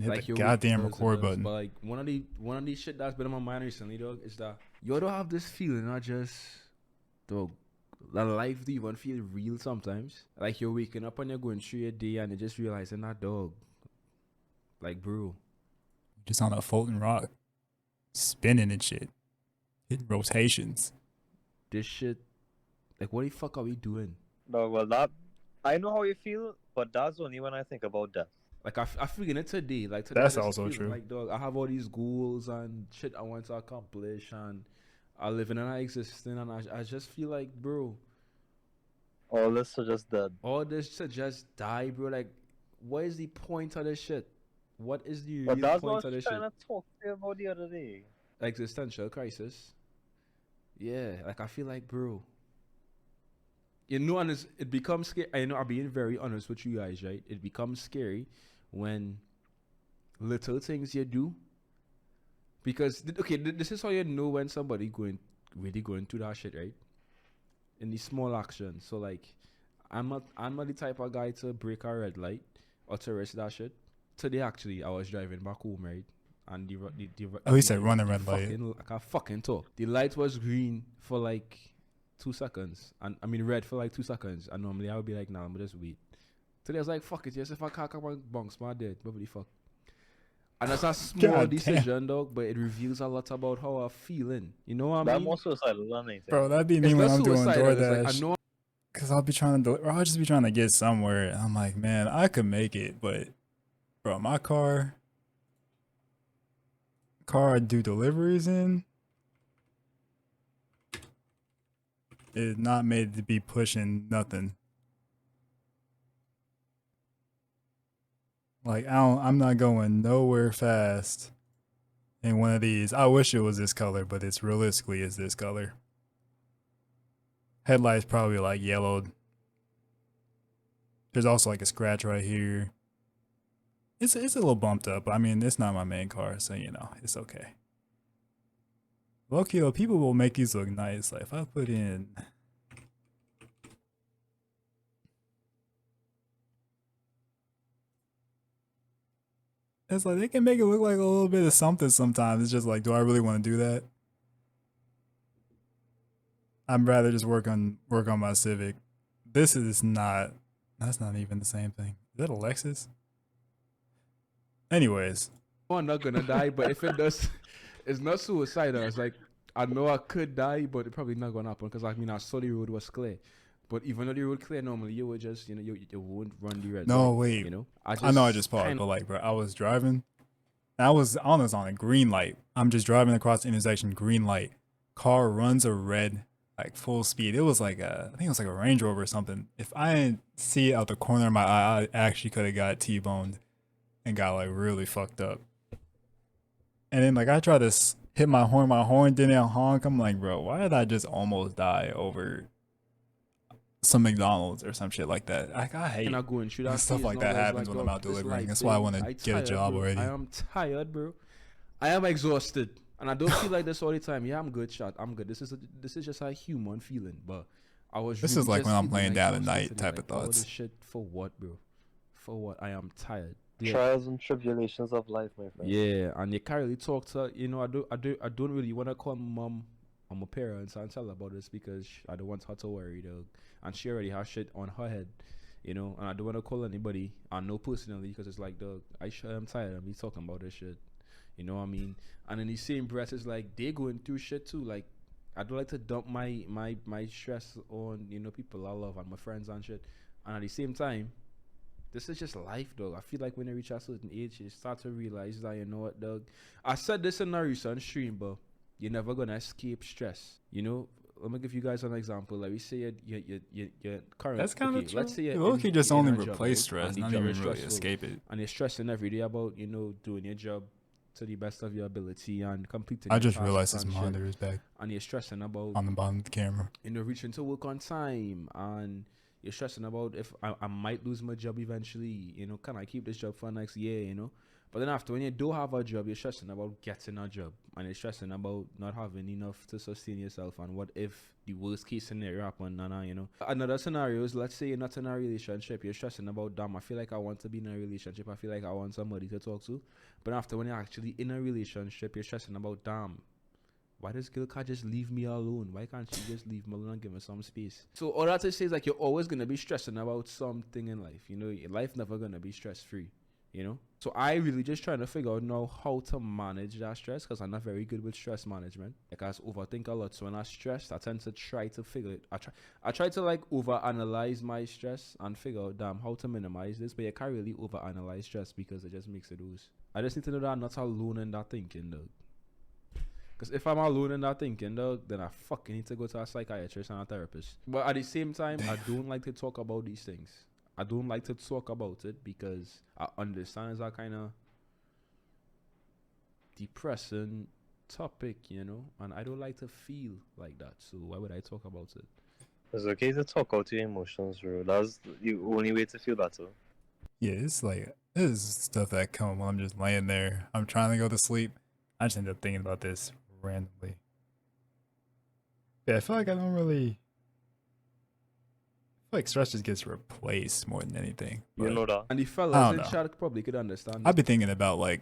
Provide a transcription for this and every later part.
Hit the Like goddamn it record does. But button. like one of these shit that's been on my mind recently, dog, is that you don't have this feeling, not just dog. That life do even feel real sometimes. Like you're waking up and you're going through your day and you're just realizing that dog. Like bro, Just on a floating rock, spinning and shit, hitting rotations. this shit. Like what the fuck are we doing? No, well, that I know how you feel, but that's only when I think about death. Like I feeling it today. Like today, I That's just also feeling true. like dog. I have all these goals and shit I want to accomplish, and I live in and I existing, and I just feel like, bro, All this are just dead. all this to just die, bro. Like, what is the point of this shit? What is the But real that's what I point was of this trying shit? to talk to you about the other day. Existential crisis. Yeah, like I feel like, bro. You know, and it becomes scary. I know I'm being very honest with you guys, right? It becomes scary when little things you do. Because okay, this is how you know when somebody really going through that shit, right? In these small actions. So like, I'm not the type of guy to break a red light or to risk that shit. Today actually, I was driving back home, right? And Oh, he said run a red light. fucking I can't fucking talk. The light was green for like 2 seconds, and I mean red for like 2 seconds. And normally I would be like, nah, I'm just wait. Today I was like, fuck it, yes, if I can't come on bunks, my dead, probably fuck. And that's a small God damn. decision, dog, but it reveals a lot about how I'm feeling. You know what I That mean? more suicidal than anything. Bro, that'd be me It's when not I'm doing suicidal. It's like I DoorDash. know Cause I'll be trying to, or I'll just be trying to get somewhere. And I'm like, man, I could make it, but bro, my car I do deliveries in is not made to be pushing nothing. Like I'm not going nowhere fast in one of these. I wish it was this color, but it's realistically is this color. Headlights probably like yellowed. There's also like a scratch right here. It's a little bumped up. I mean, it's not my main car, so you know, it's okay. Low-key though, people will make these look nice. Like if I put in it's like they can make it look like a little bit of something sometimes. It's just like, do I really want to do that? I'd rather just work on my Civic. This is not that's not even the same thing. Is that a Lexus? Anyways. I'm not gonna die, but if it does, it's not suicidal. It's like I know I could die, but it probably not gonna happen because I mean I saw the road was clear. But even though the road clear, normally you would just you won't run the red. No, light, wait. You know, I know I just paused, but like, bro, I was driving. I was on a green light. I'm just driving across the intersection, green light. Car runs a red, like full speed. It was like I think it was like a Range Rover or something. If I didn't see it out the corner of my eye, I actually could have got T-boned and got like really fucked up. And then like I tried to hit my horn didn't honk. I'm like, bro, why did I just almost die over some McDonald's or some shit like that? I hate going through that stuff phase like now that where it's happens like, when I'm dog, out this delivering. life That's why I thing, want to I get a tired, job bro. already. I am tired, bro. I am exhausted, and I don't feel like this all the time. Yeah, I'm good, shot. I'm good. This is just a human feeling, but I was. This really is like just when I'm feeling laying down at exhausted night today. type Like, of all thoughts. this shit for what, bro? For what? I am tired. Yeah. Trials and tribulations of life, my friend. Yeah, and you can't really talk to I don't really want to call mom and my parents and tell her about this because I don't want her to worry, dog. And she already has shit on her head, and I don't want to call anybody. I know personally because it's like, dog, I'm tired of me talking about this shit. You know what I mean? And in the same breath, it's like they going through shit too. Like I don't like to dump my stress on people I love and my friends and shit. And at the same time, this is just life, dog. I feel like when you reach a certain age, you start to realize that, you know what, dog. I said this in a recent stream, but you're never gonna escape stress. Let me give you guys an example. Like we say, you're current. That's kind of true. Let's say Low-key just you're in only a job, replace right? stress, And the not job even is really stressful, escape it. and you're stressing every day about doing your job to the best of your ability and completing. I your just tasks realized this and shit. monitor is back And you're stressing about on the bottom of the camera. reaching to work on time, and you're stressing about if I might lose my job eventually. Can I keep this job for next year? But then after, when you do have a job, you're stressing about getting a job, and you're stressing about not having enough to sustain yourself. And what if the worst case scenario happened? Another scenario is, let's say you're not in a relationship, you're stressing about, damn, I feel like I want to be in a relationship. I feel like I want somebody to talk to. But after, when you're actually in a relationship, you're stressing about, damn, why this girl can't just leave me alone? Why can't she just leave me alone and give me some space? So all that to say is, like, you're always gonna be stressing about something in life. You know, your life never gonna be stress free. You know, so I really just trying to figure out now how to manage that stress, because I'm not very good with stress management. Like, I overthink a lot, so when I'm stressed, I tend to try to figure it. I try to like overanalyze my stress and figure out, damn, how to minimize this. But you can't really overanalyze stress because it just makes it worse. I just need to know that I'm not alone in that thinking, though. Because if I'm alone in that thinking, though, then I fucking need to go to a psychiatrist and a therapist. But at the same time, I don't like to talk about these things. I don't like to talk about it because I understand it's a kind of depressing topic, you know, and I don't like to feel like that. So why would I talk about it? It's okay to talk out your emotions, bro. That's the only way to feel better. Yeah, it's like this is stuff that come when I'm just laying there. I'm trying to go to sleep. I just end up thinking about this randomly. Yeah, I feel like I don't really. I feel like stress just gets replaced more than anything. You But know that. And the I fellas don't in know. chat probably could understand. I've been thinking about like,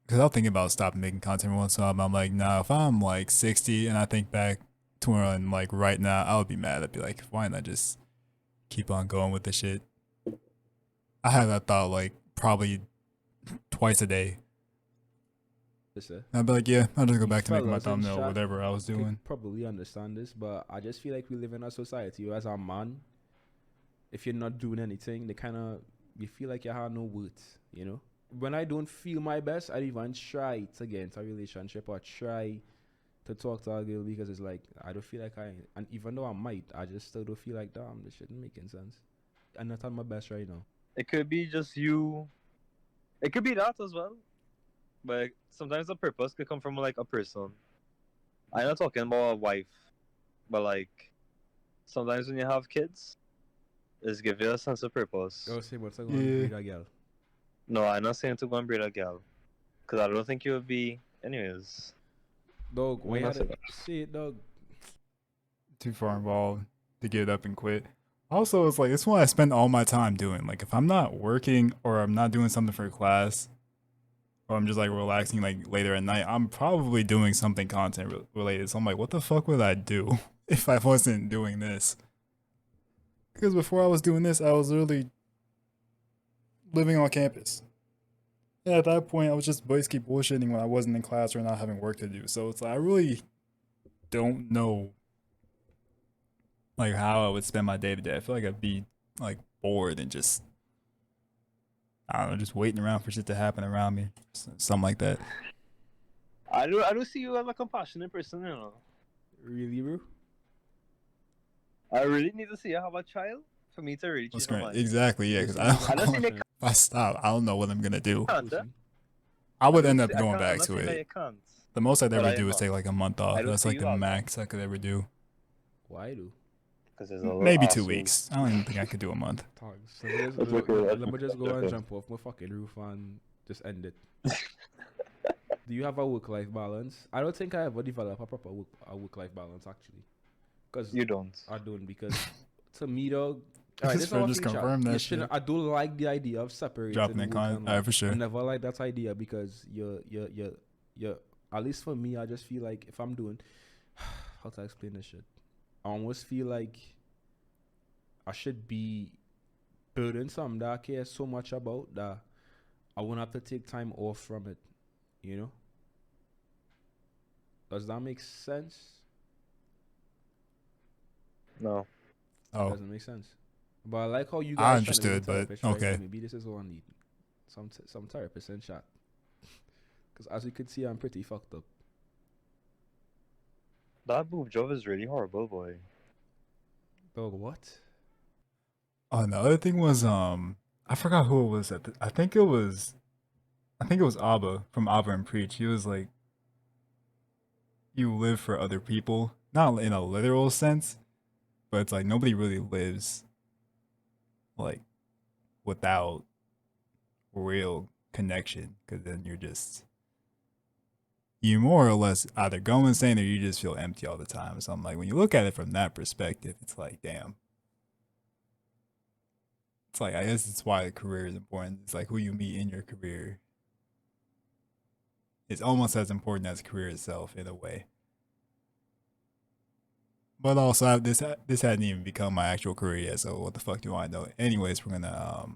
because I'll think about stopping making content once in a while. I'm like, nah, if I'm like 60 and I think back to where I'm like right now, I would be mad. I'd be like, why not just keep on going with the shit? I have that thought like probably twice a day. I'd be like, yeah, I'll just go back to making my fellas in thumbnail or chat whatever I was could doing. probably understand this, but I just feel like we live in a society where, as a man, if you're not doing anything, you feel like you have no worth, you know? When I don't feel my best, I even try to get into a relationship or try to talk to a girl, because it's like, I don't feel like and even though I might, I just still don't feel like, damn, this shouldn't make any sense. I'm not at my best right now. It could be just you. It could be that as well. But sometimes the purpose could come from like a person. I'm not talking about a wife, but like sometimes when you have kids, it's give you a sense of purpose. Go say what's going Yeah. on with a girl. No, I'm not saying to go and breed a girl, because I don't think you would be. Anyways, Dog, why Why you not had say to say it, dog? Too far involved to get up and quit. Also, it's like, it's what I spend all my time doing. Like, if I'm not working or I'm not doing something for class, or I'm just like relaxing like later at night, I'm probably doing something content related. So I'm like, what the fuck would I do if I wasn't doing this? Because before I was doing this, I was literally living on campus. And at that point, I was just basically bullshitting when I wasn't in class or not having work to do. So it's like, I really don't know like how I would spend my day to day. I feel like I'd be like bored and just, I don't know, just waiting around for shit to happen around me, something like that. I don't see you as a compassionate person, you know. Really, bro? I really need to see you have a child for me to really What's change my great? mind. Exactly, yeah. Because I Listen, I don't see don't, they if I stop, I don't know what I'm gonna do. can't. I would don't end up see- I going can't- I'm back not to saying that it. you can't. The most I'd But ever I do am is not. take like a month off. I don't That's see like you the as one. max I could ever do. Why do? Because there's a little Maybe 2 asshole. weeks. I don't even think I could do a month. Tags. Let me just That's go, okay, let that's me just okay, go and okay. jump off my fucking roof and just end it. Do you have a work-life balance? I don't think I ever developed a proper work-life balance, actually. Because You don't. I don't, because to me, dog. Alright, this is how I Just feel, chat. confirm You that shouldn't. shit. I don't like the idea of separating Dropping work in comment. and Alright, life. for sure. I never like that idea, because you're. At least for me, I just feel like if I'm doing, how to explain this shit? I almost feel like I should be building something that I care so much about that I won't have to take time off from it. You know? Does that make sense? No. Oh, Doesn't make sense. But I like how you I guys trying to understood, go but therapist right okay. now. Maybe this is all I need. Some therapist in chat. Because as you can see, I'm pretty fucked up. That boob job is really horrible, boy. Dog, what? Oh, and the other thing was, I forgot who it was. I think it was Abba from Abba and Preach. He was like, you live for other people, not in a literal sense, but it's like nobody really lives like without real connection, because then you more or less either go insane or you just feel empty all the time. So I'm like, when you look at it from that perspective, it's like, damn. It's like, I guess it's why the career is important. It's like who you meet in your career. It's almost as important as the career itself in a way. But also, this hadn't even become my actual career yet. So what the fuck do I know? Anyways, we're gonna